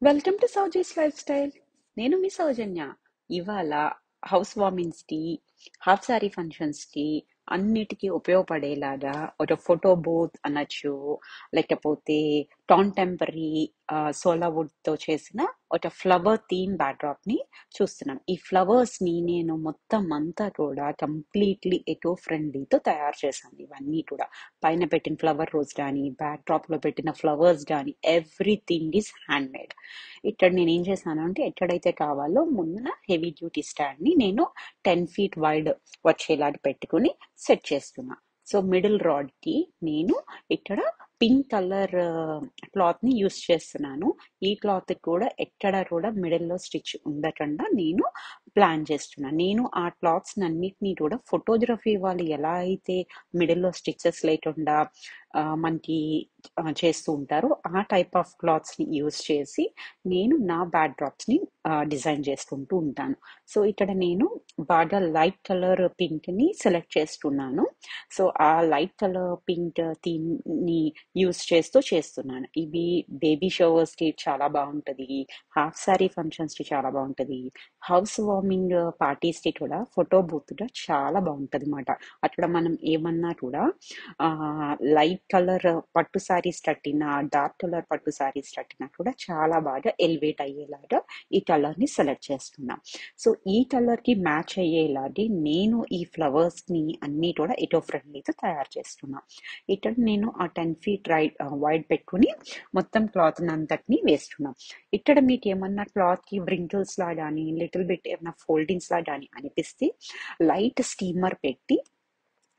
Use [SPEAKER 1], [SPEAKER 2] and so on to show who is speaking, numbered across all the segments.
[SPEAKER 1] Welcome to Souji's lifestyle. నేను మీ సౌజన్య. ఇవాళ హౌస్ వార్మింగ్స్ కి, హాఫ్ సారీ ఫంక్షన్స్ కి అన్నిటికీ ఉపయోగపడేలాగా ఒక ఫోటో బూత్ అనొచ్చు, లేకపోతే కాంటెంపరీ సోలా వుడ్ తో చేసిన ఒక ఫ్లవర్ థీమ్ బ్యాక్డ్రాప్ ని చూస్తున్నాం. ఈ ఫ్లవర్స్ ని నేను మొత్తం అంతా కూడా కంప్లీట్లీ ఎకో ఫ్రెండ్లీతో తయారు చేశాను. ఇవన్నీ కూడా పైన పెట్టిన ఫ్లవర్ రోజ్ కానీ, బ్యాక్ డ్రాప్ లో పెట్టిన ఫ్లవర్స్ కానీ, ఎవ్రీథింగ్ ఈస్ హ్యాండ్ మేడ్. ఇక్కడ నేను ఏం చేశాను అంటే, ఎక్కడైతే కావాలో ముందున హెవీ డ్యూటీ స్టాండ్ ని నేను 10 feet వైడ్ వచ్చేలాగా పెట్టుకుని సెట్ చేస్తున్నా. సో మిడిల్ రాడ్ కి నేను ఇక్కడ పింక్ కలర్ క్లాత్ ని యూస్ చేస్తున్నాను. ఈ క్లాత్ కూడా ఎక్కడ కూడా మిడిల్ లో స్టిచ్ ఉండకుండా నేను ప్లాన్ చేస్తున్నాను. నేను ఆ క్లాత్స్ అన్నిటినీ కూడా ఫోటోగ్రఫీ వాళ్ళు ఎలా అయితే మిడిల్ లో స్టిచెస్ లేకుండా మనకి చేస్తూ ఉంటారో ఆ టైప్ ఆఫ్ క్లాత్స్ ని యూస్ చేసి నేను నా బ్యాక్ డ్రాప్స్ ని డిజైన్ చేసుకుంటూ ఉంటాను. సో ఇక్కడ నేను బాగా లైట్ కలర్ పింక్ ని సెలెక్ట్ చేస్తున్నాను. సో ఆ లైట్ కలర్ పింక్ థీమ్ ని యూస్ చేస్తున్నాను. ఇవి బేబీ షవర్స్ కి చాలా బాగుంటది, హాఫ్ సారీ ఫంక్షన్స్ కి చాలా బాగుంటది, హౌస్ వార్మింగ్ పార్టీస్ కి కూడా ఫోటో బూత్ గా చాలా బాగుంటది అన్నమాట. అక్కడ మనం ఏమన్నా కూడా లైట్ కలర్ పట్టు సారీస్ కట్టినా, డార్క్ కలర్ పట్టు సారీస్ కట్టినా కూడా చాలా బాగా ఎలివేట్ అయ్యేలాగా ఈ కలర్ ని సెలెక్ట్ చేస్తున్నాం. సో ఈ కలర్ కి మ్యాచ్ అయ్యేలాగే నేను ఈ ఫ్లవర్స్ ని అన్ని కూడా ఎకో ఫ్రెండ్లీతో తయారు చేస్తున్నా. ఇక్కడ నేను ఆ 10 feet వైడ్ పెట్టుకుని మొత్తం క్లాత్ అంతటిని వేస్తున్నాం. ఇక్కడ మీకు ఏమన్నా క్లాత్ కి వ్రింకిల్స్ లా కానీ, లిటిల్ బిట్ ఏమన్నా ఫోల్డింగ్స్ లా కానీ అనిపిస్తే లైట్ స్టీమర్ పెట్టి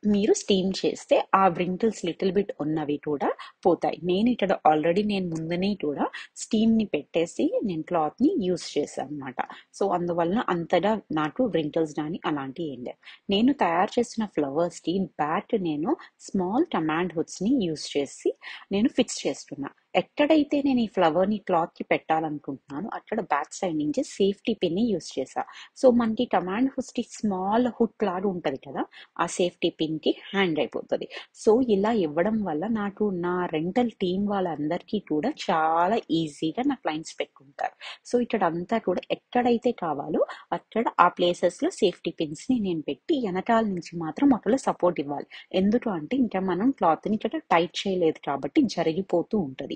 [SPEAKER 1] మీరు స్టీమ్ చేస్తే ఆ వ్రింకిల్స్ లిటిల్ బిట్ ఉన్నవి కూడా పోతాయి. నేను ఇక్కడ ఆల్రెడీ ముందునే కూడా స్టీమ్ ని పెట్టేసి నేను క్లాత్ ని యూస్ చేశాను అనమాట. సో అందువలన అంతగా నాకు వ్రింకిల్స్ కానీ అలాంటివి ఏం లేదు. నేను తయారు చేసిన ఫ్లవర్స్ కి బ్యాట్ నేను స్మాల్ కమాండ్ హుడ్స్ ని యూస్ చేసి నేను ఫిక్స్ చేస్తున్నా. ఎక్కడైతే నేను ఈ ఫ్లవర్ ని క్లాత్ కి పెట్టాలనుకుంటున్నానో అక్కడ బ్యాక్ సైడ్ నుంచి సేఫ్టీ పిన్ ని యూస్ చేసా. సో మనకి కమాండ్ హుడ్స్ కి స్మాల్ హుడ్ లాగా ఉంటది కదా, ఆ సేఫ్టీ పిన్ కి హ్యాండ్ అయిపోతుంది. సో ఇలా ఇవ్వడం వల్ల నాకు నా రెంటల్ టీం వాళ్ళందరికీ కూడా చాలా ఈజీగా నా క్లయింట్స్ పెట్టుకుంటారు. సో ఇక్కడ అంతా కూడా ఎక్కడైతే కావాలో అక్కడ ఆ ప్లేసెస్ లో సేఫ్టీ పిన్స్ ని నేను పెట్టి వెనకాల నుంచి మాత్రం ఒకళ్ళు సపోర్ట్ ఇవ్వాలి. ఎందుకు అంటే ఇంకా మనం క్లాత్ ని ఇక్కడ టైట్ చేయలేదు కాబట్టి జరిగిపోతూ ఉంటది.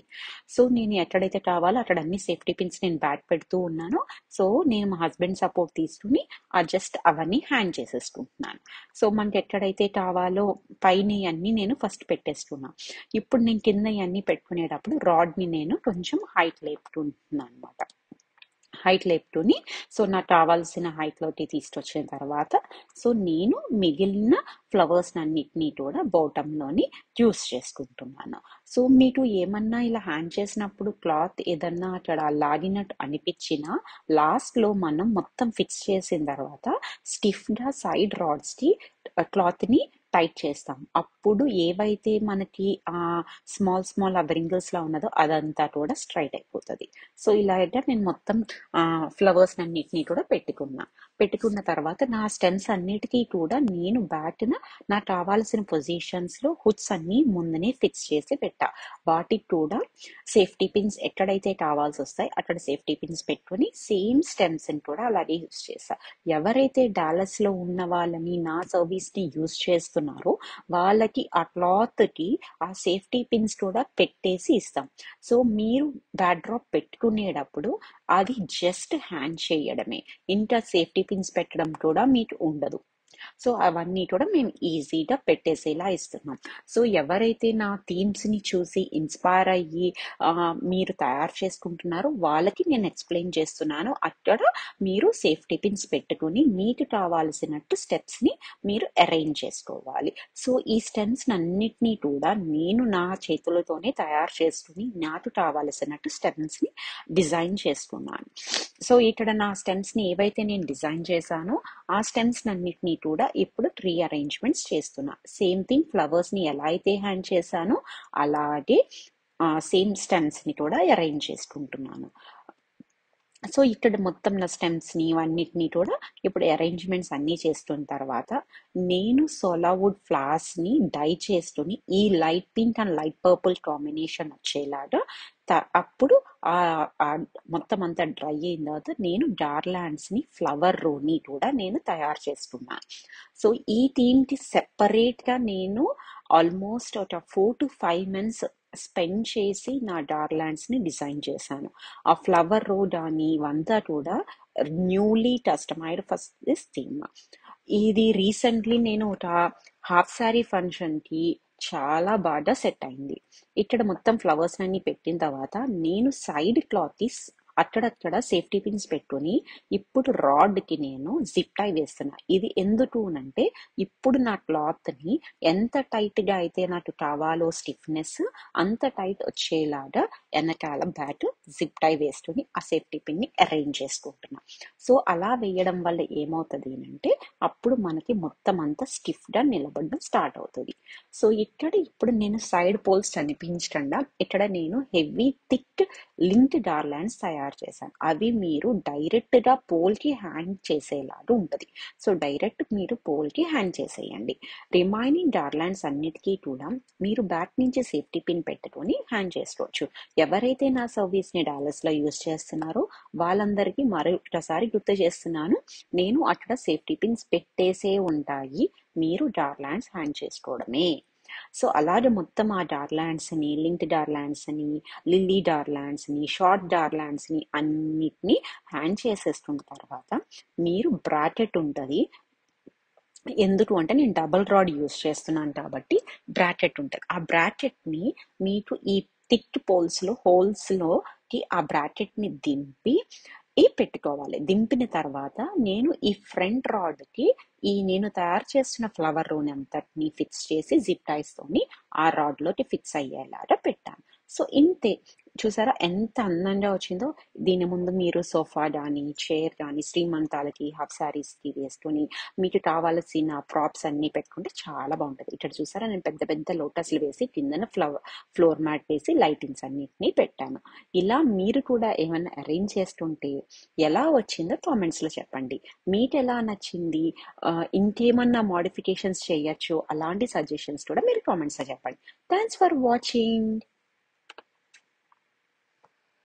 [SPEAKER 1] సో నేను ఎక్కడైతే కావాలో అక్కడ అన్ని సేఫ్టీ పిన్స్ నేను బ్యాక్ పెడుతూ ఉన్నాను. సో నేను మా హస్బెండ్ సపోర్ట్ తీసుకుని జస్ట్ అవన్నీ హ్యాండ్ చేసేసుకుంటున్నాను. సో మనకి ఎక్కడైతే కావాలో పైన అన్ని నేను ఫస్ట్ పెట్టేస్తున్నా. ఇప్పుడు నేను కింద అన్ని పెట్టుకునేటప్పుడు రాడ్ ని నేను కొంచెం హైట్ లేపుకుంటున్నాను అనమాట. హైట్ లేపుకుని సో నాకు కావాల్సిన హైట్ లోకి తీసుకొచ్చిన తర్వాత సో నేను మిగిలిన ఫ్లవర్స్ అన్నిటినీ కూడా బాటమ్ లోని యూస్ చేసుకుంటున్నాను. సో మీకు ఏమన్నా ఇలా హ్యాండ్ చేసినప్పుడు క్లాత్ ఏదన్నా అక్కడ లాగినట్టు అనిపించినా లాస్ట్ లో మనం మొత్తం ఫిక్స్ చేసిన తర్వాత స్టిఫ్ గా సైడ్ రాడ్స్ కి క్లాత్ ని టైట్ చేస్తాం. అప్పుడు ఏవైతే మనకి స్మాల్ స్మాల్ వ్రింకిల్స్ లా ఉన్నదో అదంతా కూడా స్ట్రైట్ అయిపోతుంది. సో ఇలాగా నేను మొత్తం ఫ్లవర్స్ అన్నిటినీ కూడా పెట్టుకున్న తర్వాత నా స్టెమ్స్ అన్నిటికీ కూడా నేను బ్యాట్న నాకు కావాల్సిన పొజిషన్స్ లో హుడ్స్ అన్ని ముందునే ఫిక్స్ చేసి పెట్టా. వాటికి కూడా సేఫ్టీ పిన్స్ ఎక్కడైతే కావాల్సి వస్తాయి అక్కడ సేఫ్టీ పిన్స్ పెట్టుకుని సేమ్ స్టెమ్స్ కూడా అలాగే యూస్ చేస్తా. ఎవరైతే డాలస్ లో ఉన్న వాళ్ళని నా సర్వీస్ ని యూస్ చేస్తున్నారో వాళ్ళకి ఆ క్లాత్ కి ఆ సేఫ్టీ పిన్స్ కూడా పెట్టేసి ఇస్తాం. సో మీరు బ్యాక్ డ్రాప్ పెట్టుకునేటప్పుడు అది జస్ట్ హ్యాండ్ చేయడమే, ఇంకా సేఫ్టీ పిన్స్ పెట్టడం కూడా మీకు ఉండదు. సో అవన్నీ కూడా మేము ఈజీగా పెట్టేసేలా ఇస్తున్నాం. సో ఎవరైతే నా థీమ్స్ ని చూసి ఇన్స్పైర్ అయ్యి మీరు తయారు చేసుకుంటున్నారో వాళ్ళకి నేను ఎక్స్ప్లెయిన్ చేస్తున్నాను. అక్కడ మీరు సేఫ్టీ పిన్స్ పెట్టుకుని మీకు కావాల్సినట్టు స్టెప్స్ ని మీరు అరేంజ్ చేసుకోవాలి. సో ఈ స్టెమ్స్ అన్నిటినీ కూడా నేను నా చేతులతోనే తయారు చేసుకుని నాకు కావాల్సినట్టు స్టెమ్స్ ని డిజైన్ చేసుకున్నాను. సో ఇక్కడ నా స్టెమ్స్ ని ఏవైతే నేను డిజైన్ చేశానో ఆ స్టెమ్స్ అన్నిటినీ కూడా ఇప్పుడు రీఅరేంజ్మెంట్స్ చేస్తున్నా. సేమ్ థింగ్ ఫ్లవర్స్ ని ఎలా అయితే హ్యాండ్ చేశానో అలాగే సేమ్ స్టెమ్స్ ని కూడా అరేంజ్ చేసుకుంటున్నాను. సో ఇక్కడ మొత్తం నా స్టెమ్స్ని ఇవన్నిటిని కూడా ఇప్పుడు అరేంజ్మెంట్స్ అన్నీ చేస్తున్న తర్వాత నేను సోలావుడ్ ఫ్లవర్స్ని డై చేస్తుని ఈ light pink and light purple combination వచ్చేలాగా అప్పుడు ఆ ఆ మొత్తం అంతా డ్రై అయిన తర్వాత నేను డార్లాండ్స్ని ఫ్లవర్ రోని కూడా నేను తయారు చేస్తున్నాను. సో ఈ థీమ్కి సెపరేట్గా నేను ఆల్మోస్ట్ ఒక 4 to 5 months స్పెండ్ చేసి నా డార్లాండ్స్ని డిజైన్ చేశాను. ఆ ఫ్లవర్ రోడ్ అని ఇవంతా కూడా newly customised first this theme. ఇది రీసెంట్లీ నేను ఒక హాఫ్ శారీ ఫంక్షన్కి చాలా బాగా సెట్ అయింది. ఇక్కడ మొత్తం ఫ్లవర్స్ అన్ని పెట్టిన తర్వాత నేను సైడ్ క్లాత్ అక్కడక్కడ సేఫ్టీ పిన్స్ పెట్టుకొని ఇప్పుడు రాడ్కి నేను జిప్ టై వేస్తున్నా. ఇది ఎందుకు అంటే ఇప్పుడు నా క్లాత్ని ఎంత టైట్గా అయితే నాకు కావాలో స్టిఫ్నెస్ అంత టైట్ వచ్చేలాగా వెనకాల బ్యాట్ జిప్ టై వేసుకొని ఆ సేఫ్టీ పిన్ని అరేంజ్ చేసుకుంటున్నా. సో అలా వేయడం వల్ల ఏమవుతుంది అంటే అప్పుడు మనకి మొత్తం అంతా స్టిఫ్గా నిలబడడం స్టార్ట్ అవుతుంది. సో ఇక్కడ ఇప్పుడు నేను సైడ్ పోల్స్ కనిపించకుండా ఇక్కడ నేను హెవీ థిక్ లింక్ గార్లాండ్స్ తయారు చేశాను. అవి మీరు డైరెక్ట్గా పోల్కి హ్యాంగ్ చేసేలాగా ఉంటుంది. సో డైరెక్ట్ మీరు పోల్కి హ్యాంగ్ చేసేయండి. రిమైనింగ్ గార్లాండ్స్ అన్నిటికీ కూడా మీరు బ్యాక్ నుంచి సేఫ్టీ పిన్ పెట్టుకొని హ్యాంగ్ చేసుకోవచ్చు. ఎవరైతే నా సర్వీస్ని డాలస్లో యూజ్ చేస్తున్నారో వాళ్ళందరికీ మరొకసారి గుర్తు చేస్తున్నాను, నేను అక్కడ సేఫ్టీ పిన్స్ పెట్టేసే ఉంటాయి, మీరు గార్లాండ్స్ హ్యాంగ్ చేసుకోవడమే. సో అలాగే మొత్తం ఆ డార్లాండ్స్ని, లింక్డ్ డార్లాండ్స్ని, లిల్లీ డార్లాండ్స్ని, షార్ట్ డార్లాండ్స్ని అన్నిటినీ హ్యాండ్ చేసేస్తున్న తర్వాత మీరు బ్రాకెట్ ఉంటుంది. ఎందుకు అంటే నేను డబల్ రాడ్ యూస్ చేస్తున్నాను కాబట్టి బ్రాకెట్ ఉంటుంది. ఆ బ్రాకెట్ని మీకు ఈ థిక్ పోల్స్లో హోల్స్లోకి ఆ బ్రాకెట్ని దింపి పెట్టుకోవాలి. దింపిన తర్వాత నేను ఈ ఫ్రంట్ రాడ్కి నేను తయారు చేస్తున్న ఫ్లవర్ రోన్ అంతటిని ఫిక్స్ చేసి జిప్ టైస్తోని ఆ రాడ్లోకి ఫిక్స్ అయ్యేలాగా పెట్టాను. సో ఇంతే. చూసారా ఎంత అందంగా వచ్చిందో. దీని ముందు మీరు సోఫా కానీ చైర్ కానీ శ్రీమంతాలకి హాఫ్ శారీస్కి వేసుకొని మీకు కావాల్సిన ప్రాప్స్ అన్ని పెట్టుకుంటే చాలా బాగుంటుంది. ఇక్కడ చూసారా నేను పెద్ద పెద్ద లోటస్లు వేసి కిందన ఫ్లోర్ మ్యాట్ వేసి లైటింగ్స్ అన్నిటినీ పెట్టాను. ఇలా మీరు కూడా ఏమైనా అరేంజ్ చేస్తుంటే ఎలా వచ్చిందో కామెంట్స్లో చెప్పండి. మీకు ఎలా నచ్చింది, ఇంకేమన్నా మోడిఫికేషన్స్ చేయొచ్చు, అలాంటి సజెషన్స్ కూడా మీరు కామెంట్స్లో చెప్పండి. Thanks for watching.